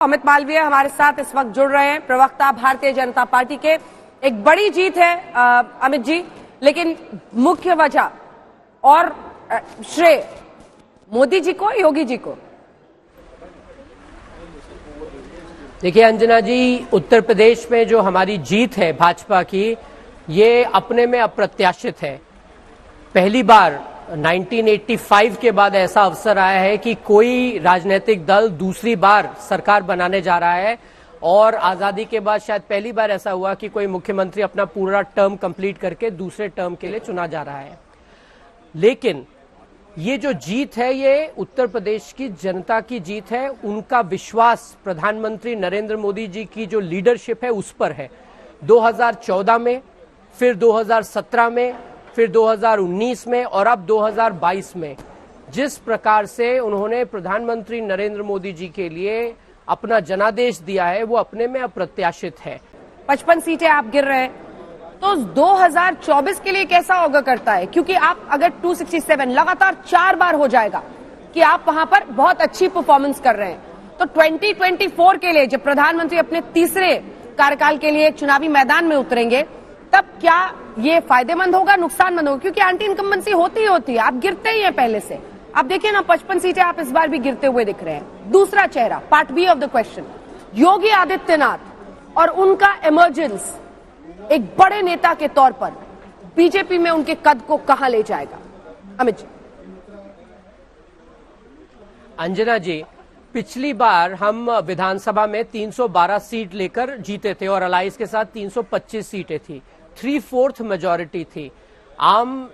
अमित मालवीय हमारे साथ इस वक्त जुड़ रहे हैं, प्रवक्ता भारतीय जनता पार्टी के। एक बड़ी जीत है अमित जी, लेकिन मुख्य वजह और श्रेय मोदी जी को, योगी जी को? देखिए अंजना जी, उत्तर प्रदेश में जो हमारी जीत है भाजपा की, ये अपने में अप्रत्याशित है। पहली बार 1985 के बाद ऐसा अवसर आया है कि कोई राजनीतिक दल दूसरी बार सरकार बनाने जा रहा है, और आजादी के बाद शायद पहली बार ऐसा हुआ कि कोई मुख्यमंत्री अपना पूरा टर्म कंप्लीट करके दूसरे टर्म के लिए चुना जा रहा है। लेकिन ये जो जीत है, ये उत्तर प्रदेश की जनता की जीत है। उनका विश्वास प्रधानमंत्री नरेंद्र मोदी जी की जो लीडरशिप है उस पर है। 2014 में, फिर 2017 में, फिर 2019 में और अब 2022 में जिस प्रकार से उन्होंने प्रधानमंत्री नरेंद्र मोदी जी के लिए अपना जनादेश दिया है, वो अपने में अप्रत्याशित है। 55 सीटें आप गिर रहे हैं, तो 2024 के लिए कैसा होगा करता है? क्योंकि आप अगर 267 लगातार 4 बार हो जाएगा कि आप वहां पर बहुत अच्छी परफॉर्मेंस कर रहे हैं, तो 2024 के लिए जब प्रधानमंत्री अपने तीसरे कार्यकाल के लिए चुनावी मैदान में उतरेंगे, तब क्या ये फायदेमंद होगा, नुकसानमंद होगा? क्योंकि एंटी इनकम्बेंसी होती है, आप गिरते ही हैं पहले से। आप देखिए ना, 55 सीटें आप इस बार भी गिरते हुए दिख रहे हैं। दूसरा चेहरा, part B of the question, Yogi Adityanath और उनका इमर्जेंस एक बड़े नेता के तौर पर बीजेपी में उनके कद को कहां ले जाएगा? अमित जी। अंजना जी, पिछली बार हम विधानसभा में 312 सीट लेकर जीते थे और अलायंस के साथ 325 सीटें थी, 3/4 मेजॉरिटी थी। आम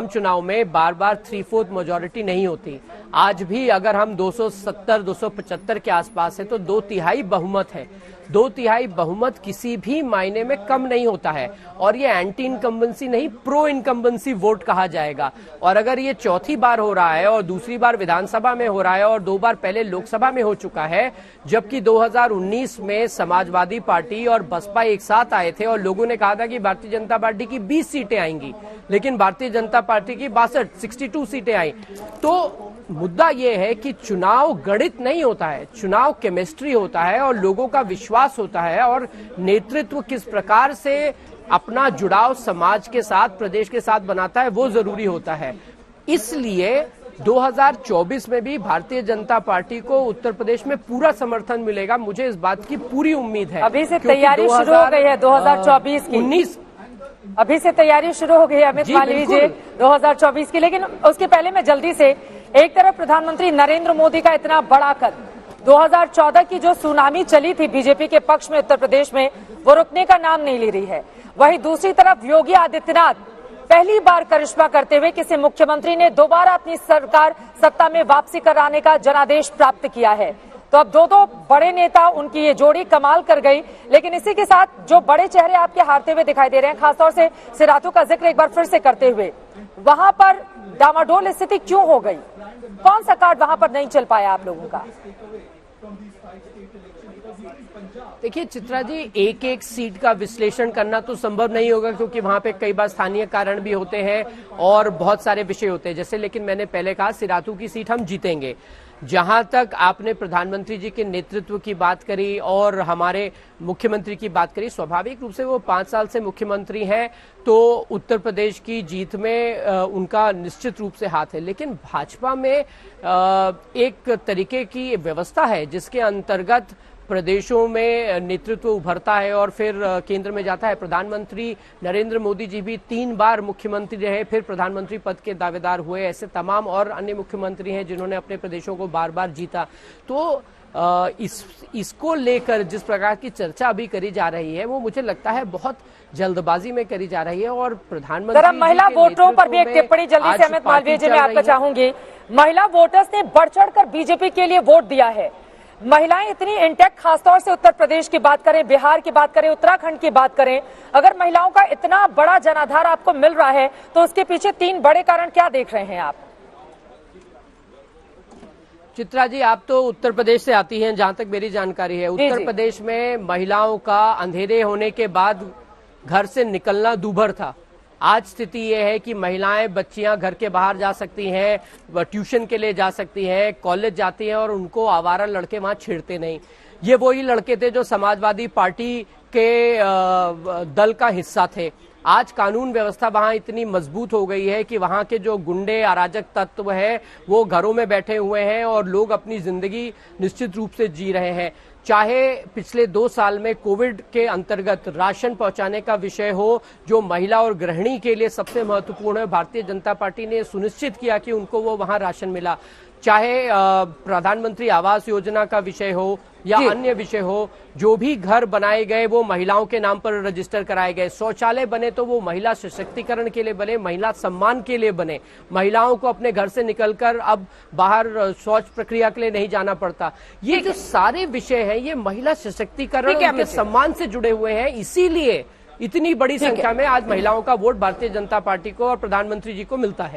चुनाव में बार बार 3/4 मेजॉरिटी नहीं होती। आज भी अगर हम 270-275 के आसपास है तो 2/3 बहुमत है। 2/3 बहुमत किसी भी मायने में कम नहीं होता है, और ये एंटी इनकम्बेंसी नहीं, प्रो इनकम्बेंसी वोट कहा जाएगा। और अगर ये चौथी बार हो रहा है और दूसरी बार विधानसभा में हो रहा है और 2 बार पहले लोकसभा में हो चुका है, जबकि 2019 में समाजवादी पार्टी और बसपा एक साथ आए थे और लोगों ने कहा था कि भारतीय जनता पार्टी की 20 सीटें आएंगी, लेकिन भारतीय जनता पार्टी की 62 सीटें आई। तो मुद्दा यह है कि चुनाव गणित नहीं होता है, चुनाव केमिस्ट्री होता है और लोगों का विश्वास होता है, और नेतृत्व किस प्रकार से अपना जुड़ाव समाज के साथ, प्रदेश के साथ बनाता है, वो जरूरी होता है। इसलिए 2024 में भी भारतीय जनता पार्टी को उत्तर प्रदेश में पूरा समर्थन मिलेगा, मुझे इस बात की पूरी उम्मीद है। अभी से तैयारी शुरू हो गई है 2024 की। अभी से तैयारी शुरू हो गई है अमित मालवीय जी 2024 की। लेकिन उसके पहले मैं जल्दी से, एक तरफ प्रधानमंत्री नरेंद्र मोदी का इतना बड़ा कद, 2014 की जो सुनामी चली थी बीजेपी के पक्ष में उत्तर प्रदेश में, वो रुकने का नाम नहीं ले रही है। वहीं दूसरी तरफ योगी आदित्यनाथ पहली बार करिश्मा करते हुए किसी मुख्यमंत्री ने दोबारा अपनी सरकार सत्ता में वापसी कराने का जनादेश प्राप्त किया है। तो अब दो बड़े नेता, उनकी ये जोड़ी कमाल कर गई। लेकिन इसी के साथ जो बड़े चेहरे आपके हारते हुए दिखाई दे रहे हैं, खासतौर से सिराथू का जिक्र एक बार फिर से करते हुए, वहां पर डामाडोल स्थिति क्यों हो गई? कौन सा कार्ड वहां पर नहीं चल पाया आप लोगों का? देखिए चित्रा जी, एक एक सीट का विश्लेषण करना तो संभव नहीं होगा, क्योंकि वहां पे कई बार स्थानीय कारण भी होते हैं और बहुत सारे विषय होते हैं। जैसे, लेकिन मैंने पहले कहा, सिराथू की सीट हम जीतेंगे। जहां तक आपने प्रधानमंत्री जी के नेतृत्व की बात करी और हमारे मुख्यमंत्री की बात करी, स्वाभाविक रूप से वो 5 साल से मुख्यमंत्री हैं, तो उत्तर प्रदेश की जीत में उनका निश्चित रूप से हाथ है। लेकिन भाजपा में एक तरीके की व्यवस्था है जिसके अंतर्गत प्रदेशों में नेतृत्व उभरता है और फिर केंद्र में जाता है। प्रधानमंत्री नरेंद्र मोदी जी भी 3 बार मुख्यमंत्री रहे, फिर प्रधानमंत्री पद के दावेदार हुए। ऐसे तमाम और अन्य मुख्यमंत्री हैं जिन्होंने अपने प्रदेशों को बार बार जीता। तो इसको लेकर जिस प्रकार की चर्चा अभी करी जा रही है, वो मुझे लगता है बहुत जल्दबाजी में करी जा रही है। और प्रधानमंत्री महिला वोटरों पर भी एक टिप्पणी जल्दी से अमित मालवीय जी मैं आपका चाहूंगी। महिला वोटर्स ने बढ़ चढ़कर बीजेपी के लिए वोट दिया है। महिलाएं इतनी इंटेक्ट, खासतौर से उत्तर प्रदेश की बात करें, बिहार की बात करें, उत्तराखंड की बात करें, अगर महिलाओं का इतना बड़ा जनाधार आपको मिल रहा है, तो उसके पीछे 3 बड़े कारण क्या देख रहे हैं आप? चित्रा जी, आप तो उत्तर प्रदेश से आती हैं, जहां तक मेरी जानकारी है। उत्तर प्रदेश में महिलाओं का अंधेरे होने के बाद घर से निकलना दूभर था। आज स्थिति ये है कि महिलाएं, बच्चियां घर के बाहर जा सकती हैं, ट्यूशन के लिए जा सकती हैं, कॉलेज जाती हैं और उनको आवारा लड़के वहां छेड़ते नहीं। ये वही लड़के थे जो समाजवादी पार्टी के दल का हिस्सा थे। आज कानून व्यवस्था वहां इतनी मजबूत हो गई है कि वहां के जो गुंडे, अराजक तत्व है वो घरों में बैठे हुए हैं और लोग अपनी जिंदगी निश्चित रूप से जी रहे हैं। चाहे पिछले 2 साल में कोविड के अंतर्गत राशन पहुंचाने का विषय हो, जो महिला और गृहिणी के लिए सबसे महत्वपूर्ण है, भारतीय जनता पार्टी ने सुनिश्चित किया कि उनको वो वहां राशन मिला। चाहे प्रधानमंत्री आवास योजना का विषय हो या अन्य विषय हो, जो भी घर बनाए गए वो महिलाओं के नाम पर रजिस्टर कराए गए। शौचालय बने तो वो महिला सशक्तिकरण के लिए बने, महिला सम्मान के लिए बने। महिलाओं को अपने घर से निकलकर अब बाहर शौच प्रक्रिया के लिए नहीं जाना पड़ता। ये जो सारे विषय हैं ये महिला सशक्तिकरण के सम्मान से जुड़े हुए हैं। इसीलिए इतनी बड़ी संख्या में आज महिलाओं का वोट भारतीय जनता पार्टी को और प्रधानमंत्री जी को मिलता है।